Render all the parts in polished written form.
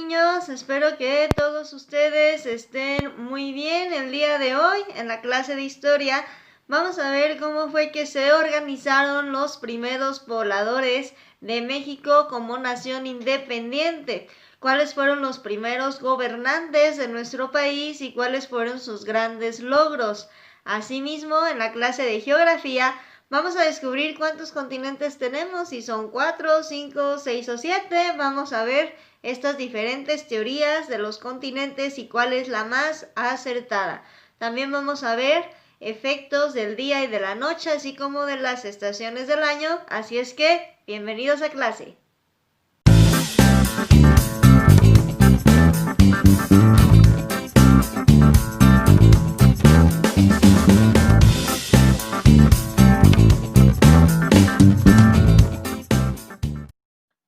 niños? Espero que todos ustedes estén muy bien. El día de hoy, en la clase de historia, vamos a ver cómo fue que se organizaron los primeros pobladores de México como nación independiente, cuáles fueron los primeros gobernantes de nuestro país y cuáles fueron sus grandes logros. Asimismo, en la clase de geografía, vamos a descubrir cuántos continentes tenemos, si son 4, 5, 6 o 7. Vamos a ver estas diferentes teorías de los continentes y cuál es la más acertada. También vamos a ver efectos del día y de la noche, así como de las estaciones del año. Así es que, bienvenidos a clase.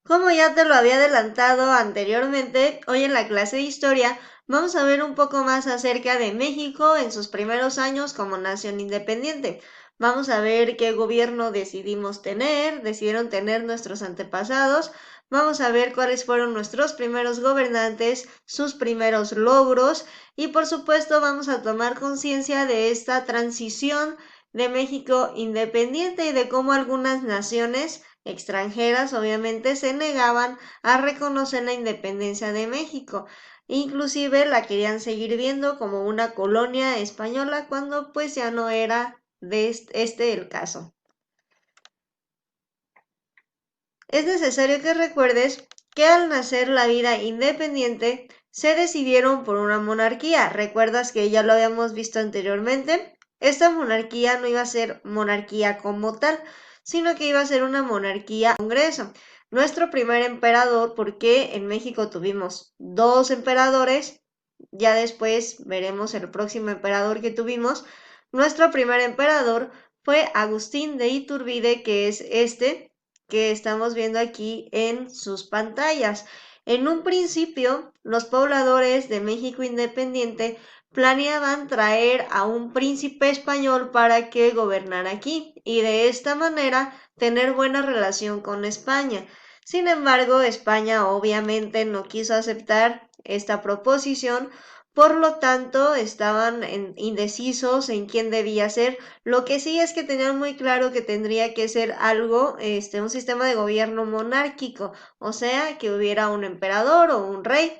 Como ya te lo había adelantado anteriormente, hoy en la clase de historia vamos a ver un poco más acerca de México en sus primeros años como nación independiente. Vamos a ver qué gobierno decidieron tener nuestros antepasados. Vamos a ver cuáles fueron nuestros primeros gobernantes, sus primeros logros y por supuesto vamos a tomar conciencia de esta transición de México independiente y de cómo algunas naciones extranjeras obviamente se negaban a reconocer la independencia de México. Inclusive la querían seguir viendo como una colonia española cuando pues ya no era de este el caso. Es necesario que recuerdes que al nacer la vida independiente se decidieron por una monarquía. ¿Recuerdas que ya lo habíamos visto anteriormente? Esta monarquía no iba a ser monarquía como tal, sino que iba a ser una monarquía congreso. Nuestro primer emperador, porque en México tuvimos 2 emperadores, ya después veremos el próximo emperador que tuvimos. Nuestro primer emperador fue Agustín de Iturbide, que es este que estamos viendo aquí en sus pantallas. En un principio, los pobladores de México independiente planeaban traer a un príncipe español para que gobernara aquí y de esta manera tener buena relación con España. Sin embargo, España obviamente no quiso aceptar esta proposición, por lo tanto estaban indecisos en quién debía ser. Lo que sí es que tenían muy claro que tendría que ser algo, un sistema de gobierno monárquico, o sea, que hubiera un emperador o un rey.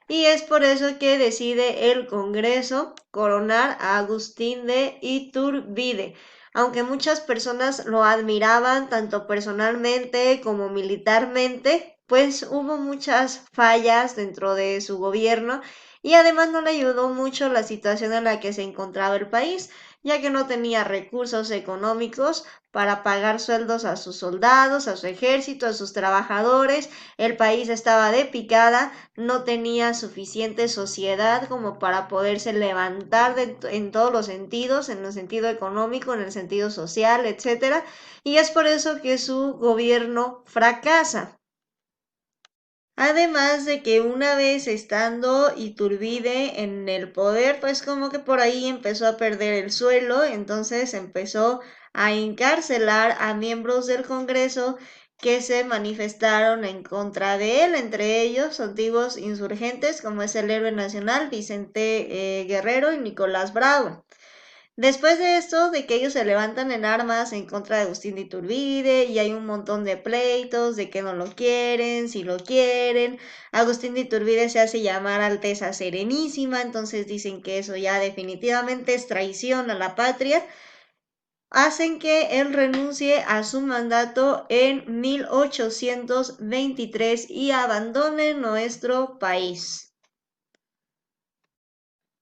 Y es por eso que decide el Congreso coronar a Agustín de Iturbide. Aunque muchas personas lo admiraban tanto personalmente como militarmente, pues hubo muchas fallas dentro de su gobierno y además no le ayudó mucho la situación en la que se encontraba el país, ya que no tenía recursos económicos para pagar sueldos a sus soldados, a su ejército, a sus trabajadores. El país estaba de picada, no tenía suficiente sociedad como para poderse levantar en todos los sentidos, en el sentido económico, en el sentido social, etc. Y es por eso que su gobierno fracasa. Además de que una vez estando Iturbide en el poder, pues como que por ahí empezó a perder el suelo, entonces empezó a encarcelar a miembros del Congreso que se manifestaron en contra de él, entre ellos antiguos insurgentes como es el héroe nacional Vicente Guerrero y Nicolás Bravo. Después de esto, de que ellos se levantan en armas en contra de Agustín de Iturbide y hay un montón de pleitos de que no lo quieren, si lo quieren, Agustín de Iturbide se hace llamar Alteza Serenísima, entonces dicen que eso ya definitivamente es traición a la patria, hacen que él renuncie a su mandato en 1823 y abandone nuestro país.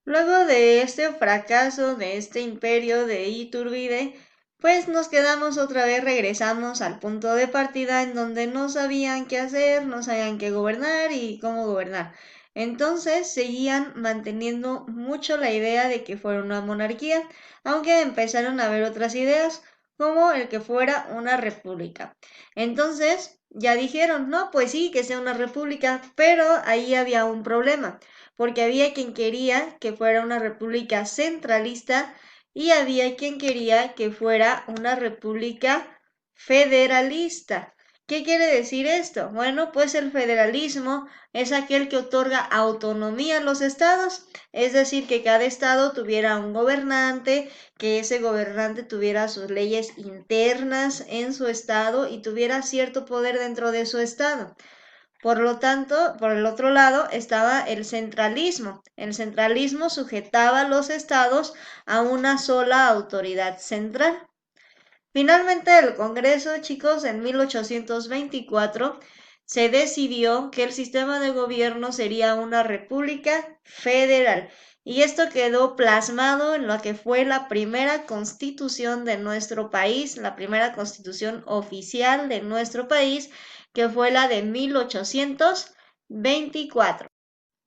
Luego de este fracaso de este imperio de Iturbide, pues nos quedamos otra vez, regresamos al punto de partida en donde no sabían qué hacer, no sabían qué gobernar y cómo gobernar. Entonces seguían manteniendo mucho la idea de que fuera una monarquía, aunque empezaron a haber otras ideas, como el que fuera una república. Entonces ya dijeron, no, pues sí, que sea una república, pero ahí había un problema porque había quien quería que fuera una república centralista y había quien quería que fuera una república federalista. ¿Qué quiere decir esto? Bueno, pues el federalismo es aquel que otorga autonomía a los estados, es decir, que cada estado tuviera un gobernante, que ese gobernante tuviera sus leyes internas en su estado y tuviera cierto poder dentro de su estado. Por lo tanto, por el otro lado estaba el centralismo. El centralismo sujetaba a los estados a una sola autoridad central. Finalmente, el Congreso, chicos, en 1824 se decidió que el sistema de gobierno sería una república federal. Y esto quedó plasmado en lo que fue la primera constitución de nuestro país, la primera constitución oficial de nuestro país, que fue la de 1824.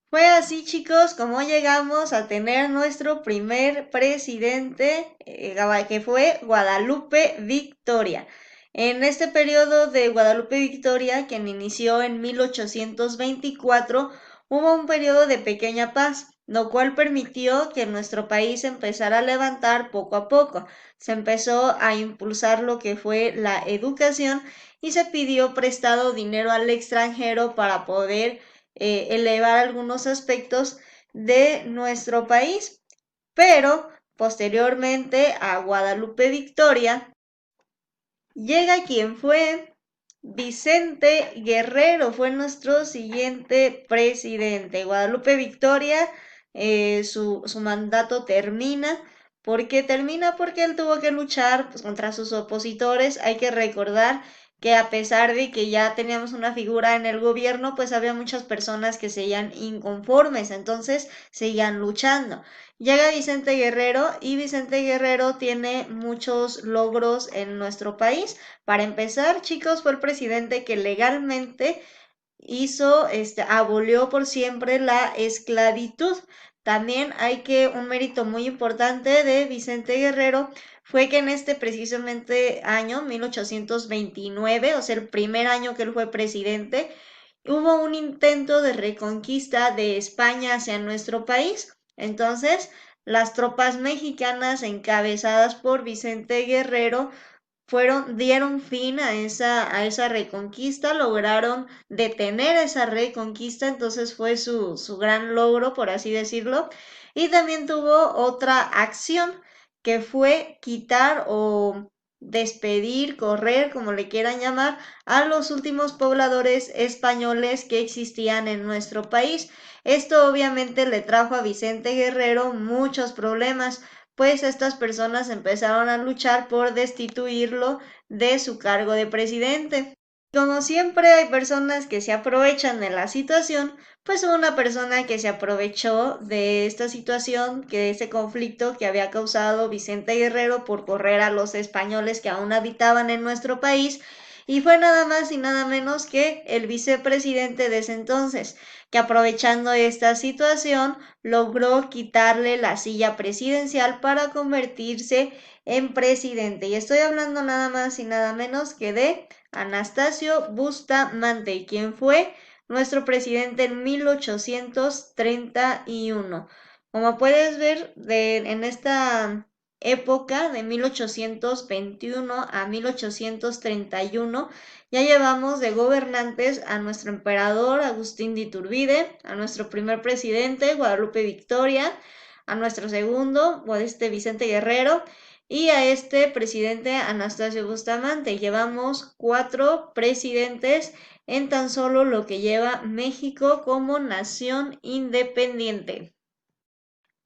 Fue así, chicos, como llegamos a tener nuestro primer presidente, que fue Guadalupe Victoria. En este periodo de Guadalupe Victoria, quien inició en 1824, hubo un periodo de pequeña paz, lo cual permitió que nuestro país empezara a levantar poco a poco. Se empezó a impulsar lo que fue la educación y se pidió prestado dinero al extranjero para poder elevar algunos aspectos de nuestro país. Pero posteriormente a Guadalupe Victoria llega quien fue Vicente Guerrero, fue nuestro siguiente presidente. Guadalupe Victoria, su mandato termina. ¿Por qué termina? Porque él tuvo que luchar pues, contra sus opositores. Hay que recordar que a pesar de que ya teníamos una figura en el gobierno, pues había muchas personas que seguían inconformes, entonces seguían luchando. Llega Vicente Guerrero y Vicente Guerrero tiene muchos logros en nuestro país. Para empezar, chicos, fue el presidente que legalmente abolió por siempre la esclavitud. También hay que un mérito muy importante de Vicente Guerrero fue que en este precisamente año, 1829, o sea, el primer año que él fue presidente, hubo un intento de reconquista de España hacia nuestro país. Entonces, las tropas mexicanas encabezadas por Vicente Guerrero dieron fin a esa reconquista, lograron detener esa reconquista, entonces fue su gran logro, por así decirlo, y también tuvo otra acción que fue quitar o despedir, correr, como le quieran llamar, a los últimos pobladores españoles que existían en nuestro país. Esto obviamente le trajo a Vicente Guerrero muchos problemas, pues estas personas empezaron a luchar por destituirlo de su cargo de presidente. Como siempre hay personas que se aprovechan de la situación, pues hubo una persona que se aprovechó de esta situación, de ese conflicto que había causado Vicente Guerrero por correr a los españoles que aún habitaban en nuestro país, y fue nada más y nada menos que el vicepresidente de ese entonces, que aprovechando esta situación logró quitarle la silla presidencial para convertirse en presidente. Y estoy hablando nada más y nada menos que de Anastasio Bustamante, quien fue nuestro presidente en 1831. Como puedes ver, en esta época de 1821 a 1831 ya llevamos de gobernantes a nuestro emperador Agustín de Iturbide, a nuestro primer presidente Guadalupe Victoria, a nuestro segundo Vicente Guerrero y a este presidente Anastasio Bustamante. Llevamos 4 presidentes en tan solo lo que lleva México como nación independiente.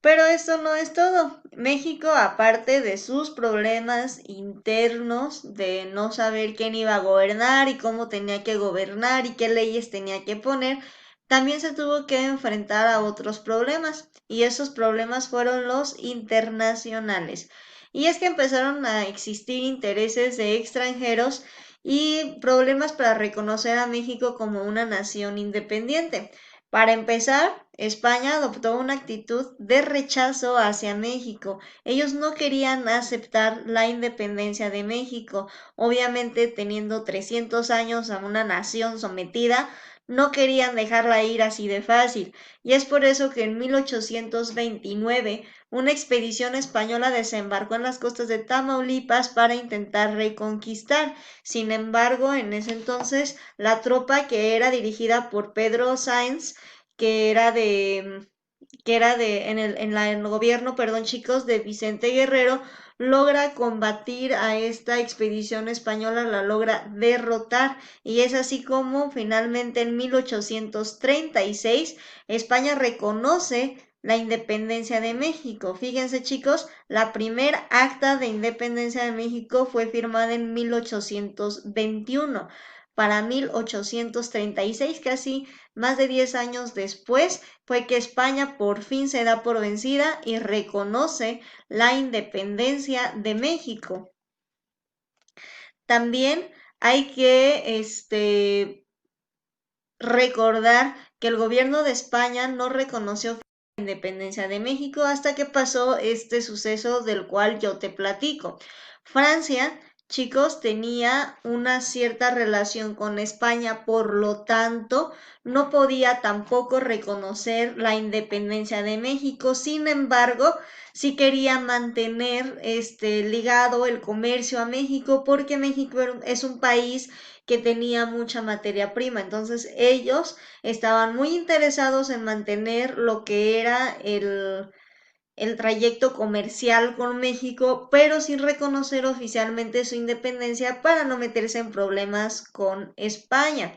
Pero esto no es todo. México, aparte de sus problemas internos de no saber quién iba a gobernar y cómo tenía que gobernar y qué leyes tenía que poner, también se tuvo que enfrentar a otros problemas. Y esos problemas fueron los internacionales. Y es que empezaron a existir intereses de extranjeros y problemas para reconocer a México como una nación independiente. Para empezar, España adoptó una actitud de rechazo hacia México. Ellos no querían aceptar la independencia de México. Obviamente, teniendo 300 años a una nación sometida, no querían dejarla ir así de fácil, y es por eso que en 1829 una expedición española desembarcó en las costas de Tamaulipas para intentar reconquistar. Sin embargo, en ese entonces la tropa, que era dirigida por Pedro Sáenz, que era de en el gobierno, perdón, chicos, de Vicente Guerrero, logra combatir a esta expedición española, la logra derrotar, y es así como finalmente en 1836 España reconoce la independencia de México. Fíjense, chicos, la primera acta de independencia de México fue firmada en 1821. Para 1836, casi más de 10 años después, fue que España por fin se da por vencida y reconoce la independencia de México. También hay que recordar que el gobierno de España no reconoció la independencia de México hasta que pasó este suceso del cual yo te platico. Francia, chicos, tenía una cierta relación con España, por lo tanto, no podía tampoco reconocer la independencia de México. Sin embargo, sí quería mantener ligado el comercio a México, porque México es un país que tenía mucha materia prima. Entonces ellos estaban muy interesados en mantener lo que era el trayecto comercial con México, pero sin reconocer oficialmente su independencia para no meterse en problemas con España.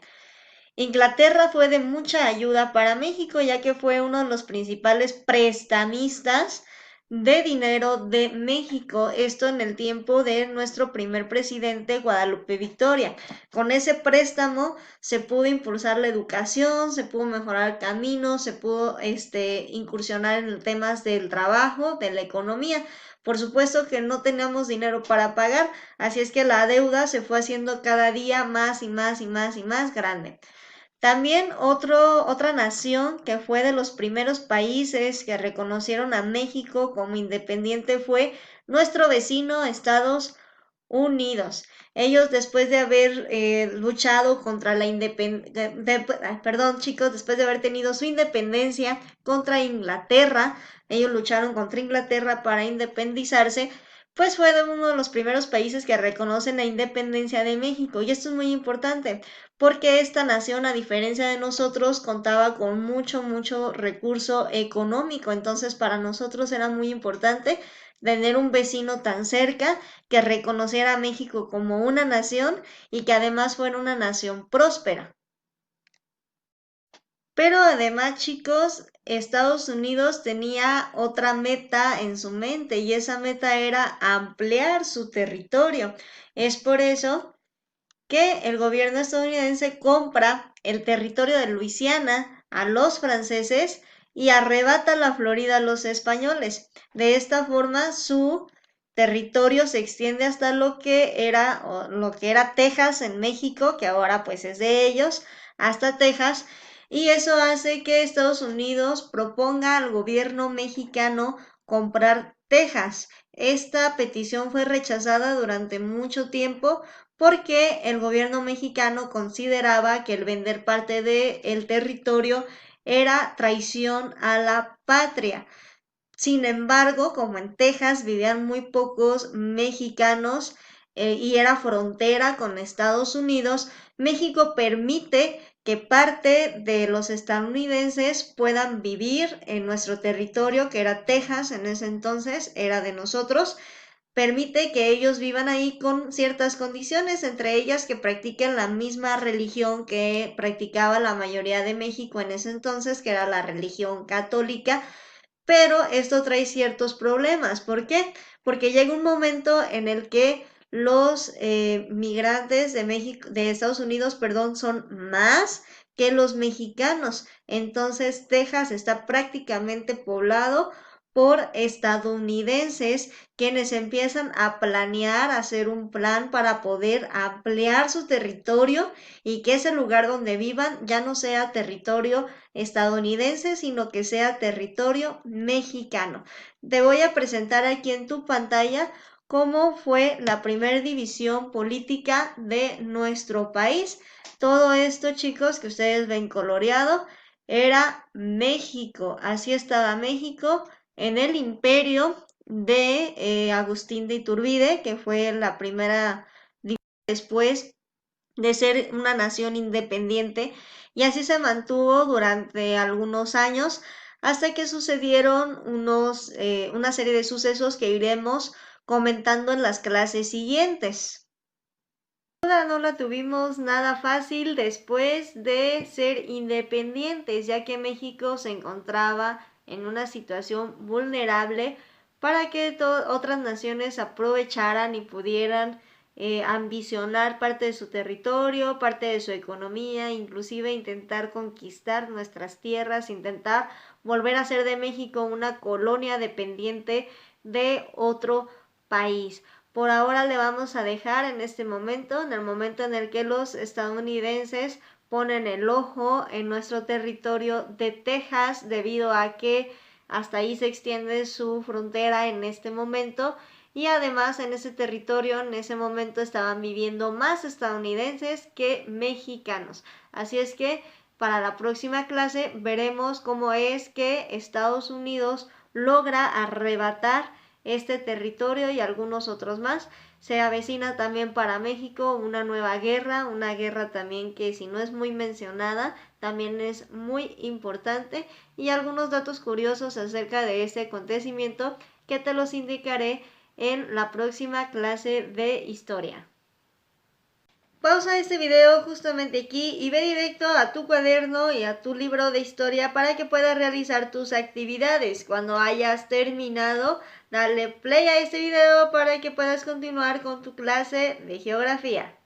Inglaterra fue de mucha ayuda para México, ya que fue uno de los principales prestamistas de dinero de México, esto en el tiempo de nuestro primer presidente Guadalupe Victoria. Con ese préstamo se pudo impulsar la educación, se pudo mejorar caminos, se pudo incursionar en temas del trabajo, de la economía. Por supuesto que no teníamos dinero para pagar, así es que la deuda se fue haciendo cada día más y más y más y más grande. También otra nación que fue de los primeros países que reconocieron a México como independiente fue nuestro vecino Estados Unidos. Ellos, después de haber luchado contra la independencia, perdón, chicos, después de haber tenido su independencia contra Inglaterra, ellos lucharon contra Inglaterra para independizarse, pues fue de uno de los primeros países que reconocen la independencia de México. Y esto es muy importante, porque esta nación, a diferencia de nosotros, contaba con mucho recurso económico. Entonces, para nosotros era muy importante tener un vecino tan cerca que reconociera a México como una nación y que además fuera una nación próspera. Pero además, chicos, Estados Unidos tenía otra meta en su mente, y esa meta era ampliar su territorio. Es por eso que el gobierno estadounidense compra el territorio de Luisiana a los franceses y arrebata la Florida a los españoles. De esta forma, su territorio se extiende hasta lo que era Texas en México, que ahora pues es de ellos, hasta Texas, y eso hace que Estados Unidos proponga al gobierno mexicano comprar Texas. Esta petición fue rechazada durante mucho tiempo porque el gobierno mexicano consideraba que el vender parte del territorio era traición a la patria. Sin embargo, como en Texas vivían muy pocos mexicanos y era frontera con Estados Unidos, México permite que parte de los estadounidenses puedan vivir en nuestro territorio, que era Texas en ese entonces, era de nosotros. Permite que ellos vivan ahí con ciertas condiciones, entre ellas que practiquen la misma religión que practicaba la mayoría de México en ese entonces, que era la religión católica. Pero esto trae ciertos problemas. ¿Por qué? Porque llega un momento en el que los migrantes de México, de Estados Unidos, perdón, son más que los mexicanos. Entonces, Texas está prácticamente poblado por estadounidenses, quienes empiezan a planear, a hacer un plan para poder ampliar su territorio y que ese lugar donde vivan ya no sea territorio estadounidense, sino que sea territorio mexicano. Te voy a presentar aquí en tu pantalla cómo fue la primera división política de nuestro país. Todo esto, chicos, que ustedes ven coloreado, era México. Así estaba México en el imperio de Agustín de Iturbide, que fue la primera después de ser una nación independiente, y así se mantuvo durante algunos años hasta que sucedieron una serie de sucesos que iremos comentando en las clases siguientes. No la tuvimos nada fácil después de ser independientes, ya que México se encontraba en una situación vulnerable para que otras naciones aprovecharan y pudieran ambicionar parte de su territorio, parte de su economía, inclusive intentar conquistar nuestras tierras, intentar volver a hacer de México una colonia dependiente de otro país. Por ahora le vamos a dejar en este momento, en el momento en el que los estadounidenses ponen el ojo en nuestro territorio de Texas, debido a que hasta ahí se extiende su frontera en este momento, y además en ese territorio en ese momento estaban viviendo más estadounidenses que mexicanos. Así es que para la próxima clase veremos cómo es que Estados Unidos logra arrebatar este territorio y algunos otros más. Se avecina también para México una nueva guerra, una guerra también que, si no es muy mencionada, también es muy importante, y algunos datos curiosos acerca de este acontecimiento que te los indicaré en la próxima clase de historia. Pausa este video justamente aquí y ve directo a tu cuaderno y a tu libro de historia para que puedas realizar tus actividades. Cuando hayas terminado, dale play a este video para que puedas continuar con tu clase de geografía.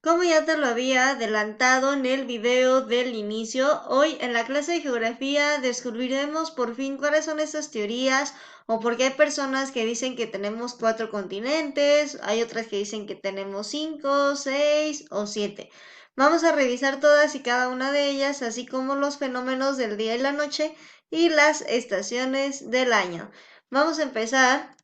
Como ya te lo había adelantado en el video del inicio, hoy en la clase de geografía descubriremos por fin cuáles son esas teorías, o por qué hay personas que dicen que tenemos 4 continentes, hay otras que dicen que tenemos 5, 6 o 7. Vamos a revisar todas y cada una de ellas, así como los fenómenos del día y la noche y las estaciones del año. Vamos a empezar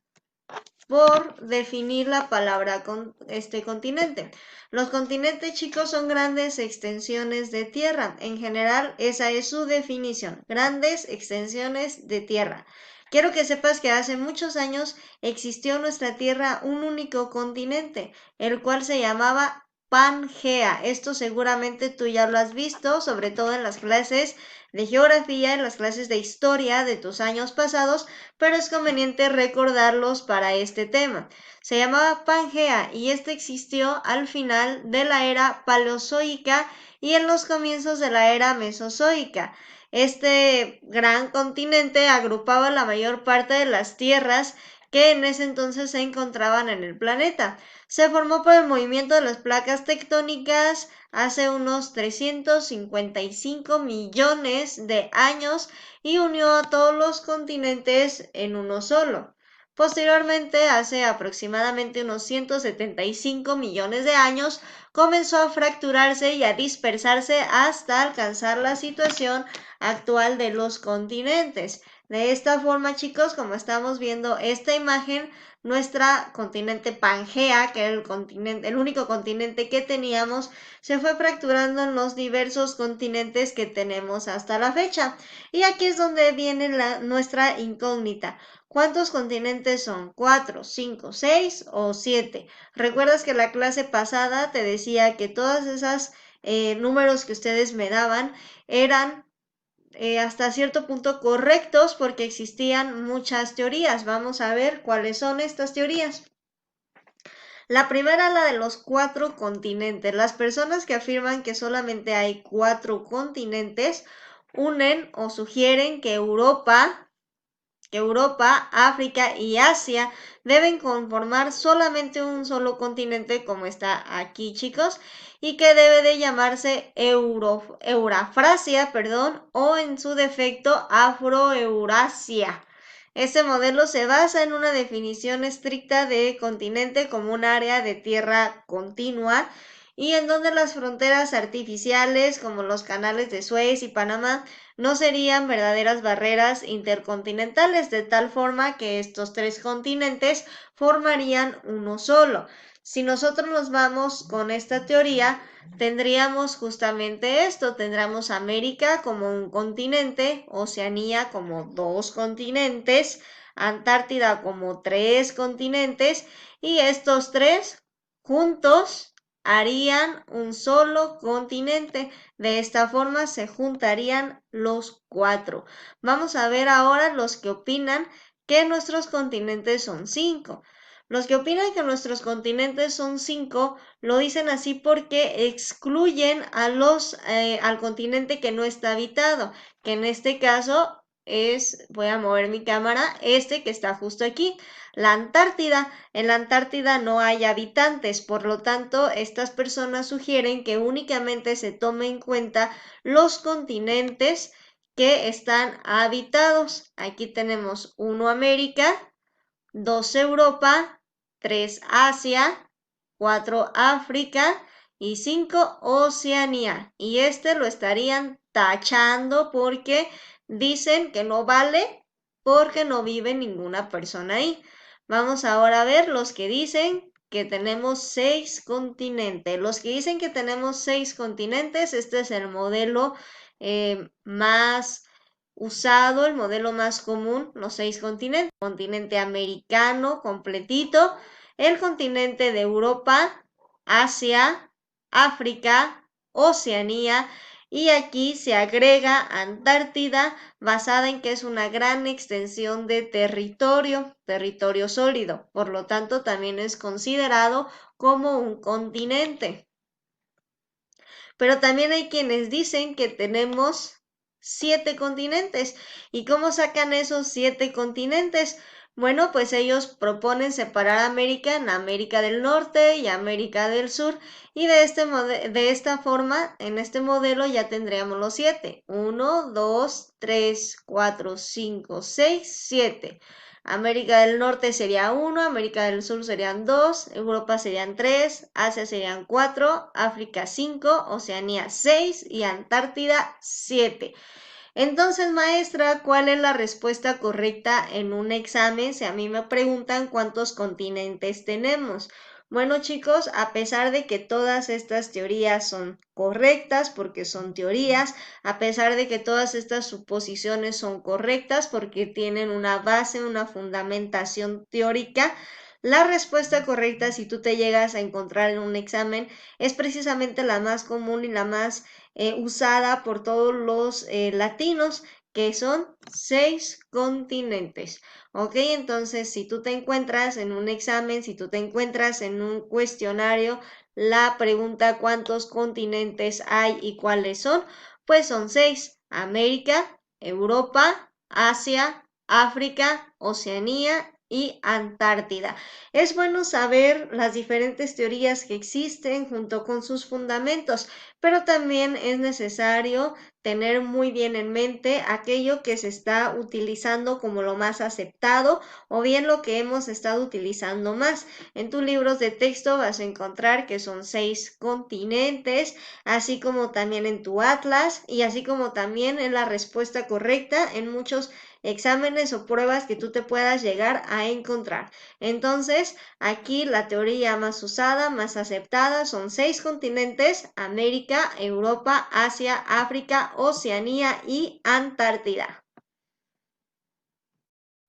por definir la palabra continente. Los continentes, chicos, son grandes extensiones de tierra. En general, esa es su definición, grandes extensiones de tierra. Quiero que sepas que hace muchos años existió en nuestra tierra un único continente, el cual se llamaba Pangea. Esto seguramente tú ya lo has visto, sobre todo en las clases de geografía, en las clases de historia de tus años pasados, pero es conveniente recordarlos para este tema. Se llamaba Pangea y este existió al final de la era paleozoica y en los comienzos de la era mesozoica. Este gran continente agrupaba la mayor parte de las tierras que en ese entonces se encontraban en el planeta. Se formó por el movimiento de las placas tectónicas hace unos 355 millones de años y unió a todos los continentes en uno solo. Posteriormente, hace aproximadamente unos 175 millones de años, comenzó a fracturarse y a dispersarse hasta alcanzar la situación actual de los continentes. De esta forma, chicos, como estamos viendo esta imagen, nuestra continente Pangea, que era el único continente que teníamos, se fue fracturando en los diversos continentes que tenemos hasta la fecha. Y aquí es donde viene nuestra incógnita. ¿Cuántos continentes son? ¿4, 5, 6 o 7? ¿Recuerdas que la clase pasada te decía que todas esas números que ustedes me daban eran hasta cierto punto correctos porque existían muchas teorías? Vamos a ver cuáles son estas teorías. La primera, la de los 4 continentes. Las personas que afirman que solamente hay 4 continentes unen o sugieren que Europa, África y Asia deben conformar solamente un solo continente, como está aquí, chicos, y que debe de llamarse Eurafrasia, o en su defecto Afroeurasia. Este modelo se basa en una definición estricta de continente como un área de tierra continua y en donde las fronteras artificiales como los canales de Suez y Panamá no serían verdaderas barreras intercontinentales, de tal forma que estos tres continentes formarían uno solo. Si nosotros nos vamos con esta teoría, tendríamos justamente esto, tendríamos América como un continente, Oceanía como dos continentes, Antártida como tres continentes, y estos tres juntos harían un solo continente. De esta forma se juntarían los cuatro. Vamos a ver ahora los que opinan que nuestros continentes son cinco. Los que opinan que nuestros continentes son cinco lo dicen así porque excluyen al continente que no está habitado, que en este caso es, voy a mover mi cámara, este que está justo aquí, la Antártida. En la Antártida no hay habitantes, por lo tanto, estas personas sugieren que únicamente se tome en cuenta los continentes que están habitados. Aquí tenemos 1 América, 2 Europa, 3 Asia, 4 África y 5 Oceanía. Y este lo estarían tachando porque dicen que no vale porque no vive ninguna persona ahí. Vamos ahora a ver los que dicen que tenemos 6 continentes. Los que dicen que tenemos 6 continentes, este es el modelo más usado, el modelo más común, los 6 continentes. Continente americano completito, el continente de Europa, Asia, África, Oceanía, y aquí se agrega Antártida, basada en que es una gran extensión de territorio sólido, por lo tanto también es considerado como un continente. Pero también hay quienes dicen que tenemos 7 continentes. ¿Y cómo sacan esos 7 continentes? Bueno, pues ellos proponen separar América en América del Norte y América del Sur, y de esta forma, en este modelo ya tendríamos los 7. 1, 2, 3, 4, 5, 6, 7. América del Norte sería 1, América del Sur serían 2, Europa serían 3, Asia serían 4, África 5, Oceanía 6 y Antártida 7. Entonces, maestra, ¿cuál es la respuesta correcta en un examen si a mí me preguntan cuántos continentes tenemos? Bueno, chicos, a pesar de que todas estas teorías son correctas porque son teorías, a pesar de que todas estas suposiciones son correctas porque tienen una base, una fundamentación teórica, la respuesta correcta, si tú te llegas a encontrar en un examen, es precisamente la más común y la más usada por todos los latinos, que son 6 continentes. Ok, entonces si tú te encuentras en un examen, si tú te encuentras en un cuestionario, la pregunta ¿cuántos continentes hay y cuáles son? Pues son 6: América, Europa, Asia, África, Oceanía y Antártida. Es bueno saber las diferentes teorías que existen junto con sus fundamentos, pero también es necesario tener muy bien en mente aquello que se está utilizando como lo más aceptado o bien lo que hemos estado utilizando más. En tus libros de texto vas a encontrar que son 6 continentes, así como también en tu atlas y así como también en la respuesta correcta en muchos exámenes o pruebas que tú te puedas llegar a encontrar. Entonces, aquí la teoría más usada, más aceptada, son 6 continentes: América, Europa, Asia, África, Oceanía y Antártida.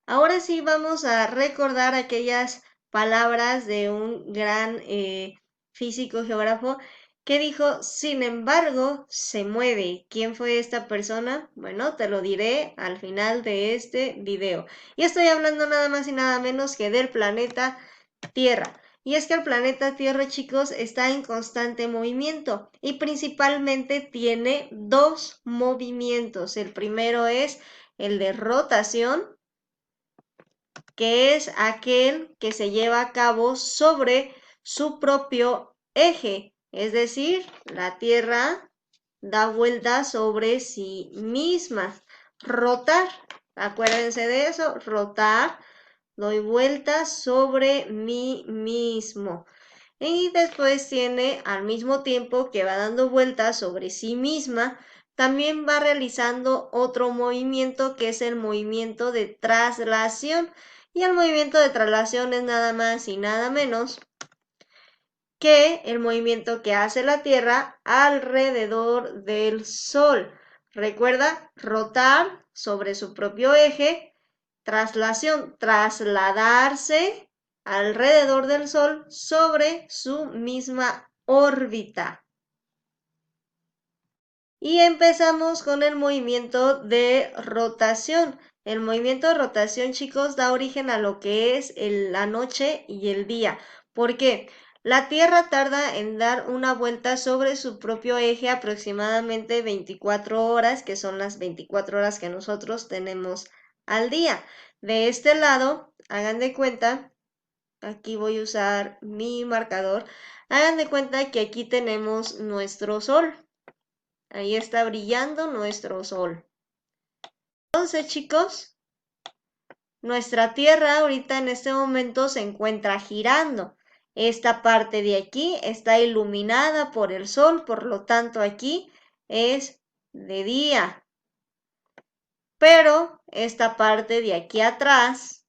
Ahora sí vamos a recordar aquellas palabras de un gran físico geógrafo que dijo: sin embargo, se mueve. ¿Quién fue esta persona? Bueno, te lo diré al final de este video. Y estoy hablando nada más y nada menos que del planeta Tierra. Y es que el planeta Tierra, chicos, está en constante movimiento y principalmente tiene dos movimientos. El primero es el de rotación, que es aquel que se lleva a cabo sobre su propio eje, es decir, la Tierra da vueltas sobre sí misma. Rotar, acuérdense de eso, rotar, doy vueltas sobre mí mismo. Y después tiene, al mismo tiempo que va dando vueltas sobre sí misma, también va realizando otro movimiento que es el movimiento de traslación. Y el movimiento de traslación es nada más y nada menos que el movimiento que hace la Tierra alrededor del Sol. Recuerda, rotar sobre su propio eje, traslación, trasladarse alrededor del Sol sobre su misma órbita. Y empezamos con el movimiento de rotación. El movimiento de rotación, chicos, da origen a lo que es la noche y el día. ¿Por qué? La Tierra tarda en dar una vuelta sobre su propio eje aproximadamente 24 horas, que son las 24 horas que nosotros tenemos al día. De este lado, hagan de cuenta, aquí voy a usar mi marcador, hagan de cuenta que aquí tenemos nuestro Sol. Ahí está brillando nuestro Sol. Entonces, chicos, nuestra Tierra ahorita en este momento se encuentra girando. Esta parte de aquí está iluminada por el Sol, por lo tanto aquí es de día. Pero esta parte de aquí atrás,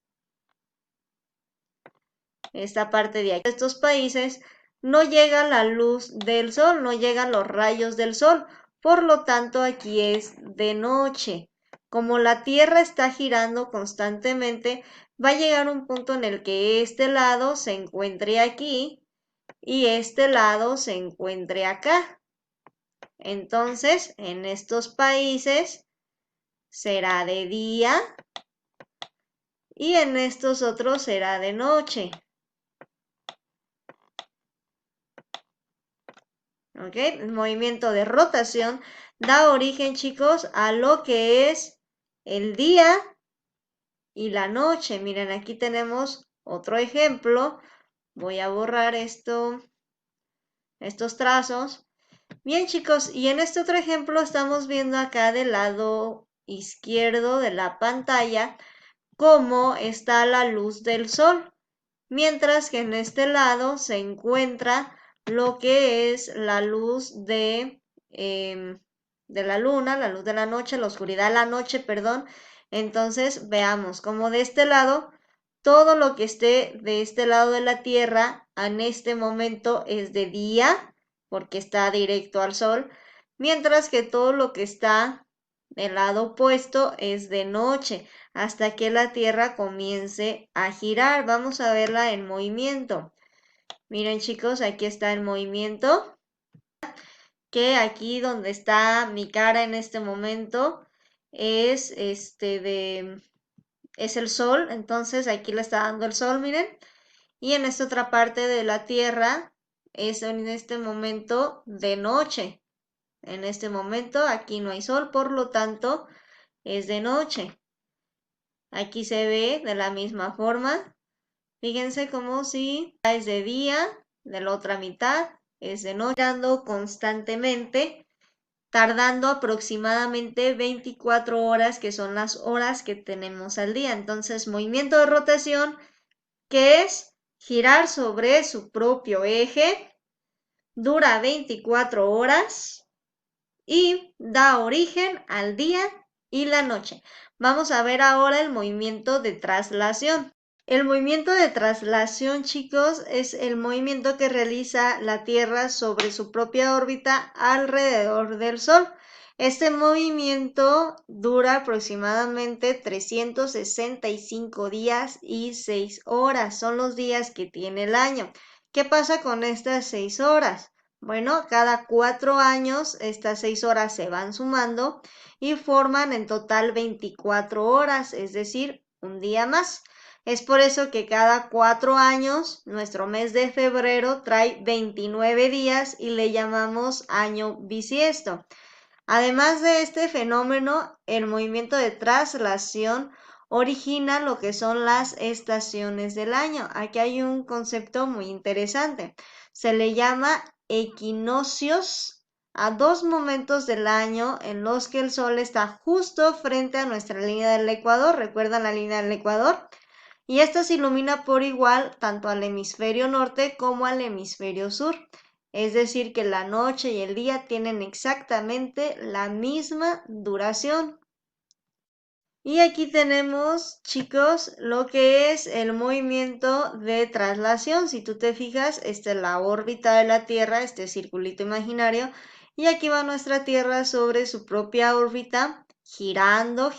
estos países, no llega la luz del Sol, no llegan los rayos del Sol. Por lo tanto, aquí es de noche. Como la Tierra está girando constantemente, va a llegar un punto en el que este lado se encuentre aquí y este lado se encuentre acá. Entonces, en estos países será de día y en estos otros será de noche. ¿Ok? El movimiento de rotación da origen, chicos, a lo que es el día y la noche. Miren, aquí tenemos otro ejemplo. Voy a borrar estos trazos. Bien, chicos, y en este otro ejemplo estamos viendo acá del lado izquierdo de la pantalla cómo está la luz del sol, mientras que en este lado se encuentra lo que es la luz de la luna, la luz de la noche, la oscuridad de la noche, perdón. Entonces veamos como de este lado, todo lo que esté de este lado de la Tierra en este momento es de día, porque está directo al sol, mientras que todo lo que está del lado opuesto es de noche, hasta que la Tierra comience a girar. Vamos a verla en movimiento. Miren, chicos, aquí está el movimiento, que aquí donde está mi cara en este momento es es el sol, entonces aquí le está dando el sol, miren. Y en esta otra parte de la Tierra es en este momento de noche. En este momento aquí no hay sol, por lo tanto es de noche. Aquí se ve de la misma forma. Fíjense como si es de día, de la otra mitad es de noche, girando constantemente, tardando aproximadamente 24 horas, que son las horas que tenemos al día. Entonces, movimiento de rotación, que es girar sobre su propio eje, dura 24 horas y da origen al día y la noche. Vamos a ver ahora el movimiento de traslación. El movimiento de traslación, chicos, es el movimiento que realiza la Tierra sobre su propia órbita alrededor del Sol. Este movimiento dura aproximadamente 365 días y 6 horas. Son los días que tiene el año. ¿Qué pasa con estas 6 horas? Bueno, cada 4 años estas 6 horas se van sumando y forman en total 24 horas, es decir, un día más. Es por eso que cada 4 años nuestro mes de febrero trae 29 días y le llamamos año bisiesto. Además de este fenómeno, el movimiento de traslación origina lo que son las estaciones del año. Aquí hay un concepto muy interesante. Se le llama equinoccios a dos momentos del año en los que el sol está justo frente a nuestra línea del ecuador. ¿Recuerdan la línea del ecuador? y esta se ilumina por igual tanto al hemisferio norte como al hemisferio sur. Es decir, que la noche y el día tienen exactamente la misma duración. Y aquí tenemos, chicos, lo que es el movimiento de traslación. Si tú te fijas, esta es la órbita de la Tierra, este circulito imaginario, y aquí va nuestra Tierra sobre su propia órbita, girando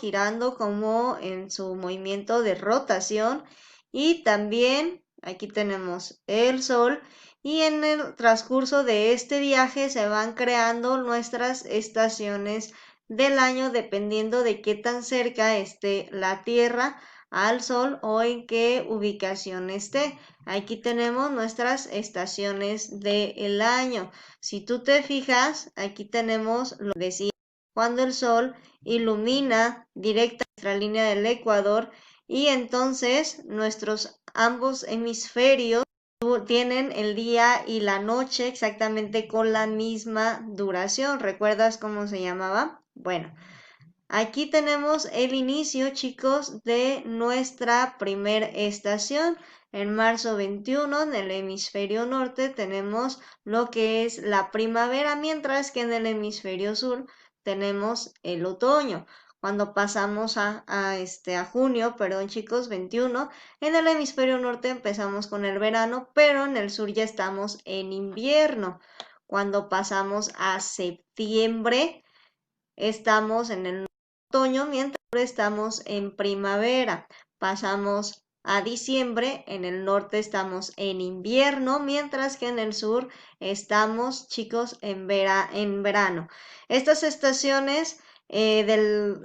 como en su movimiento de rotación. Y también aquí tenemos el Sol. Y en el transcurso de este viaje se van creando nuestras estaciones del año dependiendo de qué tan cerca esté la Tierra al Sol o en qué ubicación esté. Aquí tenemos nuestras estaciones del año. Si tú te fijas, aquí tenemos lo que decía cuando el Sol ilumina directa nuestra línea del Ecuador y entonces nuestros ambos hemisferios tienen el día y la noche exactamente con la misma duración. ¿Recuerdas cómo se llamaba? Bueno, aquí tenemos el inicio, chicos, de nuestra primer estación. En marzo 21, en el hemisferio norte, tenemos lo que es la primavera, mientras que en el hemisferio sur tenemos el otoño. Cuando pasamos a junio, perdón chicos, 21, en el hemisferio norte empezamos con el verano, pero en el sur ya estamos en invierno. Cuando pasamos a septiembre, estamos en el otoño, mientras estamos en primavera. Pasamos a diciembre, en el norte estamos en invierno, mientras que en el sur estamos, chicos, en verano. Estas estaciones,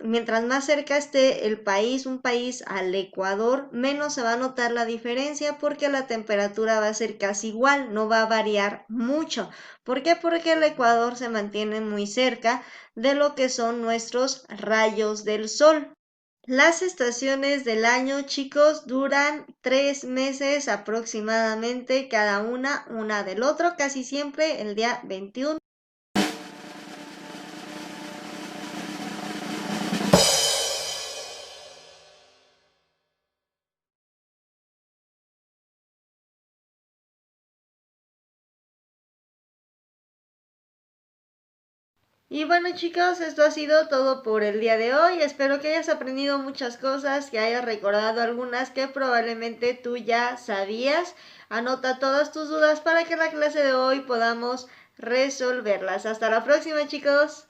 mientras más cerca esté el país, un país al Ecuador, menos se va a notar la diferencia porque la temperatura va a ser casi igual, no va a variar mucho. ¿Por qué? Porque el Ecuador se mantiene muy cerca de lo que son nuestros rayos del sol. Las estaciones del año, chicos, duran 3 meses aproximadamente, cada una del otro, casi siempre el día 21. Y bueno chicos, esto ha sido todo por el día de hoy. Espero que hayas aprendido muchas cosas, que hayas recordado algunas que probablemente tú ya sabías. Anota todas tus dudas para que en la clase de hoy podamos resolverlas. Hasta la próxima chicos.